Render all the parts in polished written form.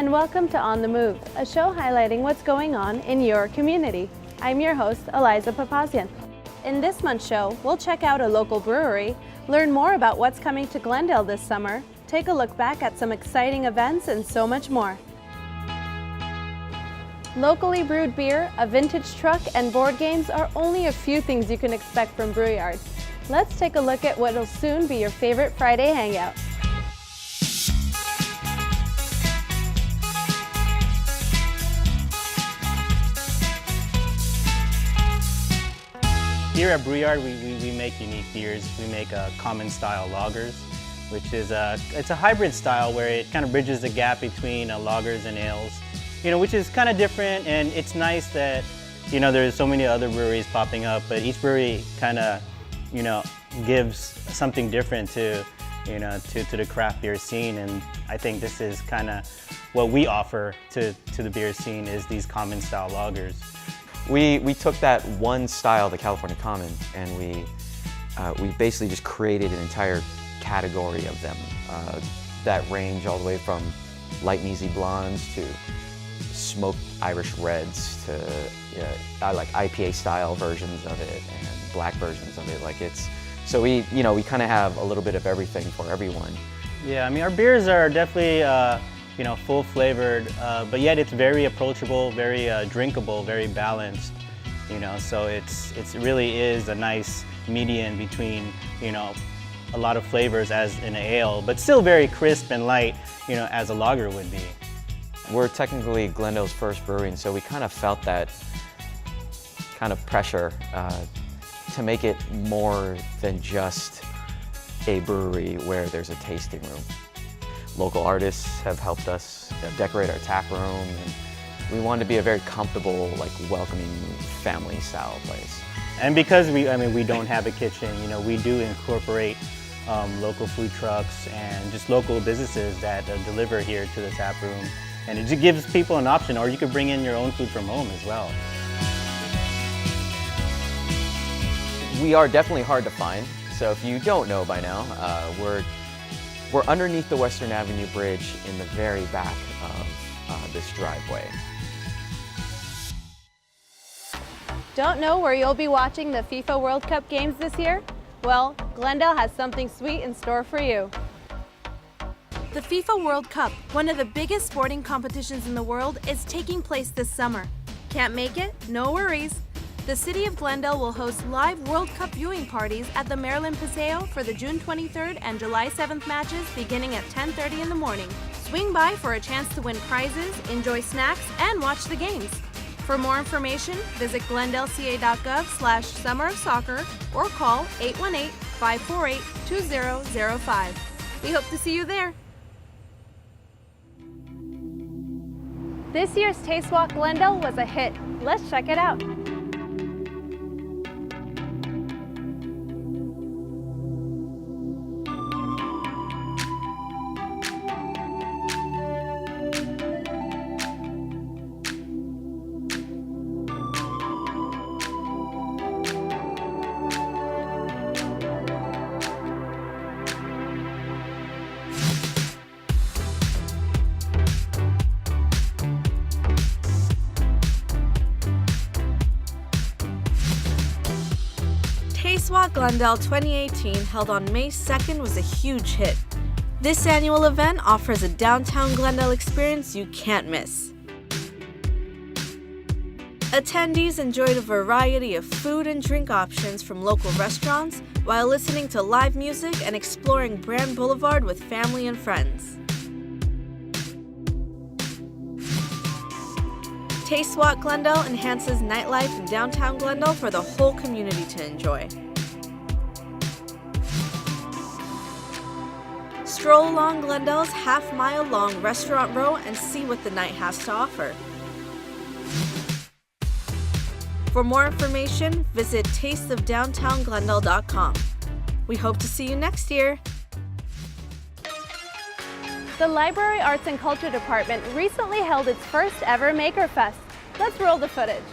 and welcome to On the Move, a show highlighting what's going on in your community. I'm your host, Eliza Papazian. In this month's show, we'll check out a local brewery, learn more about what's coming to Glendale this summer, take a look back at some exciting events, and so much more. Locally brewed beer, a vintage truck, and board games are only a few things you can expect from Brewyard. Let's take a look at what'll soon be your favorite Friday hangout. Here at Brewyard, we make unique beers. We make common style lagers, which is it's a hybrid style where it kind of bridges the gap between lagers and ales, which is kind of different. And it's nice that there's so many other breweries popping up, but each brewery kind of gives something different to the craft beer scene. And I think this is kind of what we offer to the beer scene, is these common style lagers. We took that one style, the California Common, and we basically just created an entire category of them that range all the way from light and easy blondes to smoked Irish reds to I like IPA style versions of it and black versions of it. So we kind of have a little bit of everything for everyone. Yeah, I mean, our beers are definitely full flavored, but yet it's very approachable, very drinkable, very balanced. So it really is a nice median between a lot of flavors as in an ale, but still very crisp and light, as a lager would be. We're technically Glendale's first brewery, and so we kind of felt that kind of pressure to make it more than just a brewery where there's a tasting room. Local artists have helped us decorate our tap room, and we wanted to be a very comfortable, welcoming family-style place. And because we don't have a kitchen, we do incorporate local food trucks and just local businesses that deliver here to the tap room, and it just gives people an option, or you could bring in your own food from home as well. We are definitely hard to find, so if you don't know by now, we're underneath the Western Avenue Bridge in the very back of this driveway. Don't know where you'll be watching the FIFA World Cup games this year? Well, Glendale has something sweet in store for you. The FIFA World Cup, one of the biggest sporting competitions in the world, is taking place this summer. Can't make it? No worries. The city of Glendale will host live World Cup viewing parties at the Maryland Paseo for the June 23rd and July 7th matches beginning at 10:30 in the morning. Swing by for a chance to win prizes, enjoy snacks, and watch the games. For more information, visit glendaleca.gov/Summer of Soccer or call 818-548-2005. We hope to see you there. This year's Taste Walk Glendale was a hit. Let's check it out. Taste Walk Glendale 2018, held on May 2nd, was a huge hit. This annual event offers a downtown Glendale experience you can't miss. Attendees enjoyed a variety of food and drink options from local restaurants while listening to live music and exploring Brand Boulevard with family and friends. Taste Walk Glendale enhances nightlife in downtown Glendale for the whole community to enjoy. Stroll along Glendale's half-mile-long restaurant row and see what the night has to offer. For more information, visit tasteofdowntownglendale.com. We hope to see you next year. The Library Arts and Culture Department recently held its first ever Maker Fest. Let's roll the footage.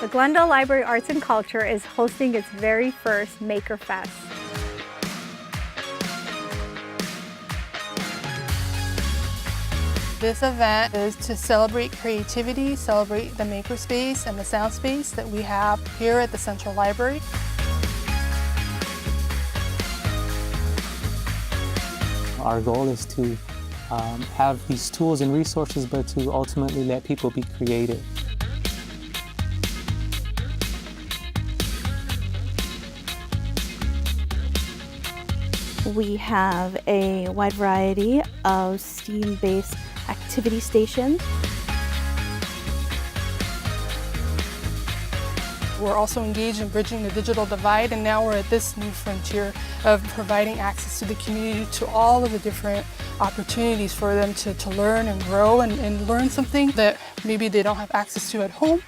The Glendale Library Arts and Culture is hosting its very first Maker Fest. This event is to celebrate creativity, celebrate the makerspace and the sound space that we have here at the Central Library. Our goal is to have these tools and resources, but to ultimately let people be creative. We have a wide variety of STEAM-based activity stations. We're also engaged in bridging the digital divide, and now we're at this new frontier of providing access to the community to all of the different opportunities for them to learn and grow and learn something that maybe they don't have access to at home.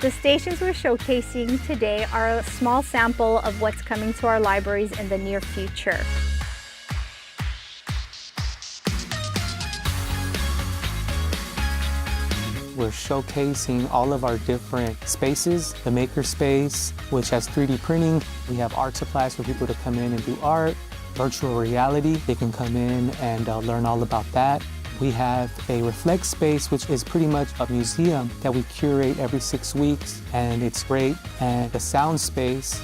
The stations we're showcasing today are a small sample of what's coming to our libraries in the near future. We're showcasing all of our different spaces. The maker space, which has 3D printing. We have art supplies for people to come in and do art. Virtual reality, they can come in and learn all about that. We have a reflect space, which is pretty much a museum that we curate every 6 weeks, and it's great. And the sound space.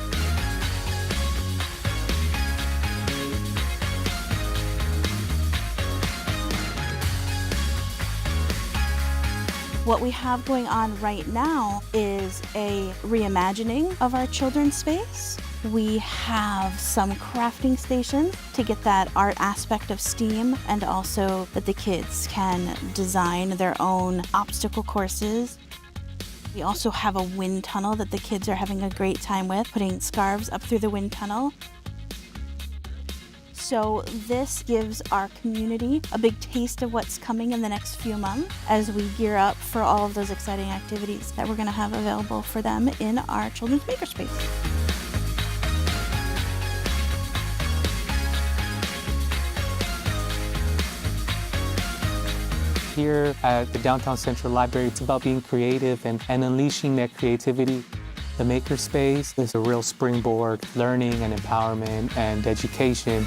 What we have going on right now is a reimagining of our children's space. We have some crafting stations to get that art aspect of STEAM, and also that the kids can design their own obstacle courses. We also have a wind tunnel that the kids are having a great time with, putting scarves up through the wind tunnel. So this gives our community a big taste of what's coming in the next few months as we gear up for all of those exciting activities that we're going to have available for them in our children's makerspace. Here at the Downtown Central Library, it's about being creative and unleashing that creativity. The makerspace is a real springboard, learning and empowerment and education.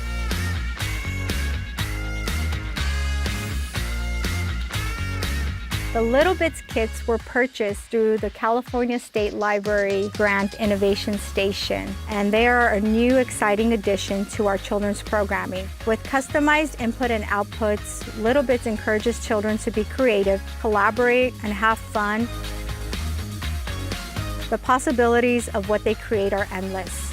The Little Bits kits were purchased through the California State Library Grant Innovation Station, and they are a new exciting addition to our children's programming. With customized input and outputs, Little Bits encourages children to be creative, collaborate, and have fun. The possibilities of what they create are endless.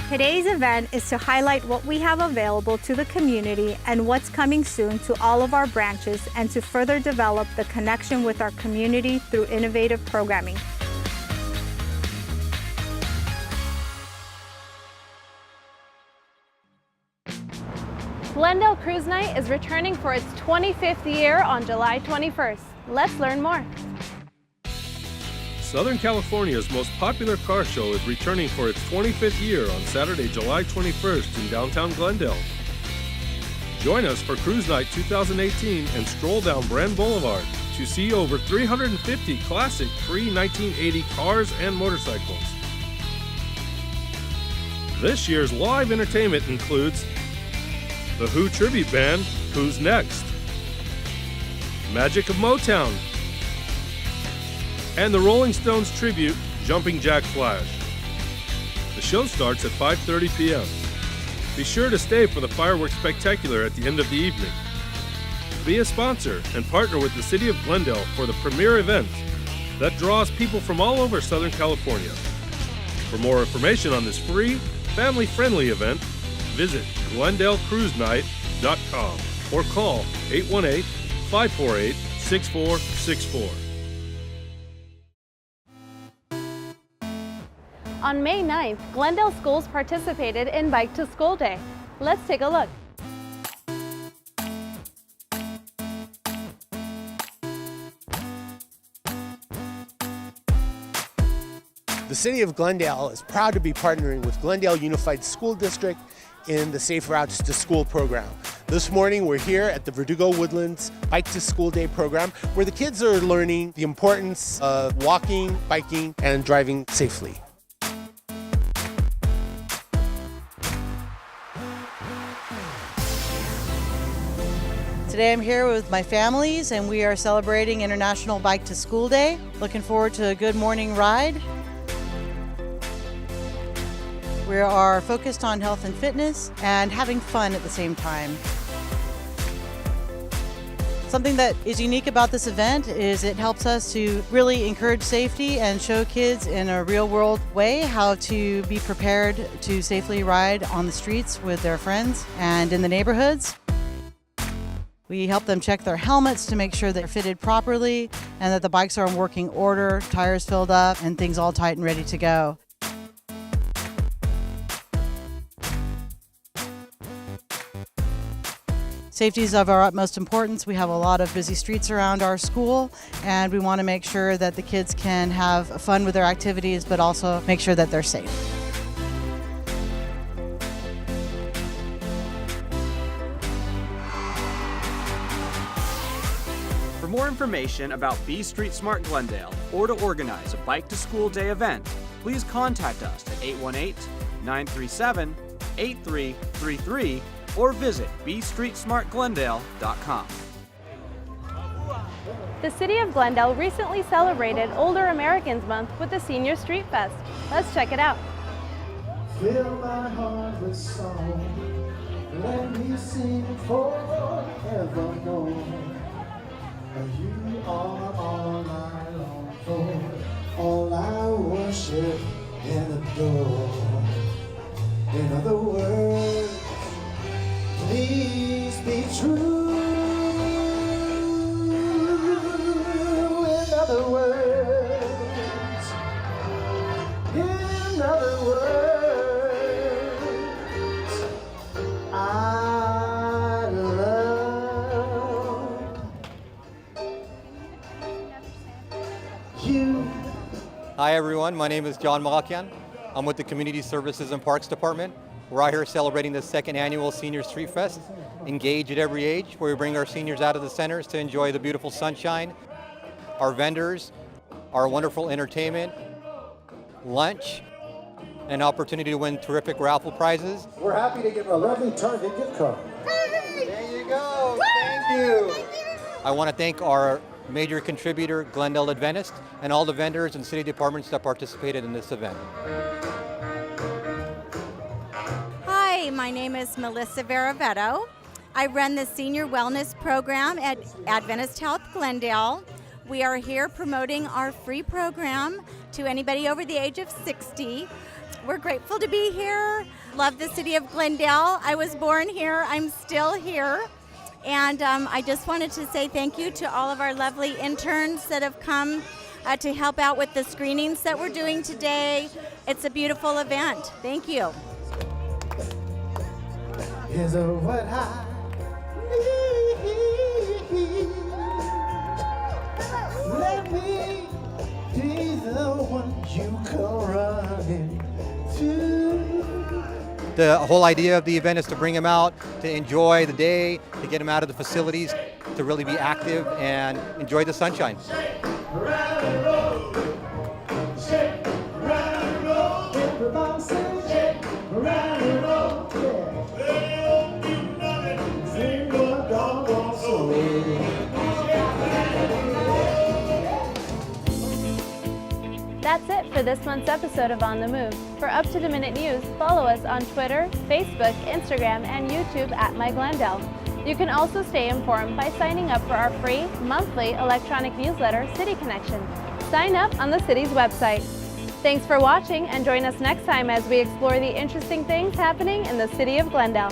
Today's event is to highlight what we have available to the community and what's coming soon to all of our branches, and to further develop the connection with our community through innovative programming. Glendale Cruise Night is returning for its 25th year on July 21st. Let's learn more. Southern California's most popular car show is returning for its 25th year on Saturday, July 21st in downtown Glendale. Join us for Cruise Night 2018 and stroll down Brand Boulevard to see over 350 classic pre-1980 cars and motorcycles. This year's live entertainment includes the Who tribute band, Who's Next, Magic of Motown, and the Rolling Stones tribute, Jumping Jack Flash. The show starts at 5:30 p.m. Be sure to stay for the fireworks spectacular at the end of the evening. Be a sponsor and partner with the City of Glendale for the premier event that draws people from all over Southern California. For more information on this free, family-friendly event, visit GlendaleCruiseNight.com or call 818-548-6464. On May 9th, Glendale schools participated in Bike to School Day. Let's take a look. The City of Glendale is proud to be partnering with Glendale Unified School District in the Safe Routes to School program. This morning we're here at the Verdugo Woodlands Bike to School Day program, where the kids are learning the importance of walking, biking, and driving safely. Today I'm here with my families and we are celebrating International Bike to School Day. Looking forward to a good morning ride. We are focused on health and fitness and having fun at the same time. Something that is unique about this event is it helps us to really encourage safety and show kids in a real-world way how to be prepared to safely ride on the streets with their friends and in the neighborhoods. We help them check their helmets to make sure they're fitted properly and that the bikes are in working order, tires filled up, and things all tight and ready to go. Safety is of our utmost importance. We have a lot of busy streets around our school, and we want to make sure that the kids can have fun with their activities, but also make sure that they're safe. For more information about B Street Smart Glendale or to organize a Bike to School Day event, please contact us at 818-937-8333 or visit bstreetsmartglendale.com. The City of Glendale recently celebrated Older Americans Month with the Senior Street Fest. Let's check it out. Fill my heart with song, let me sing forevermore. You are all I long for, all I worship and adore. In other words, please be true. In other words, I love you. Hi everyone, my name is John Malakian. I'm with the Community Services and Parks Department. We're out here celebrating the second annual Senior Street Fest, Engage at Every Age, where we bring our seniors out of the centers to enjoy the beautiful sunshine, our vendors, our wonderful entertainment, lunch, an opportunity to win terrific raffle prizes. We're happy to give a lovely Target gift card. There you go, thank you. I want to thank our major contributor, Glendale Adventist, and all the vendors and city departments that participated in this event. Hi, my name is Melissa Veravetto. I run the Senior Wellness Program at Adventist Health Glendale. We are here promoting our free program to anybody over the age of 60. We're grateful to be here. Love the city of Glendale. I was born here. I'm still here. And I just wanted to say thank you to all of our lovely interns that have come to help out with the screenings that we're doing today. It's a beautiful event. Thank you. Here's what I need. Let me be the one you come running to. The whole idea of the event is to bring them out, to enjoy the day, to get them out of the facilities, to really be active and enjoy the sunshine. That's it for this month's episode of On the Move. For up-to-the-minute news, follow us on Twitter, Facebook, Instagram, and YouTube at MyGlendale. You can also stay informed by signing up for our free monthly electronic newsletter, City Connection. Sign up on the city's website. Thanks for watching, and join us next time as we explore the interesting things happening in the city of Glendale.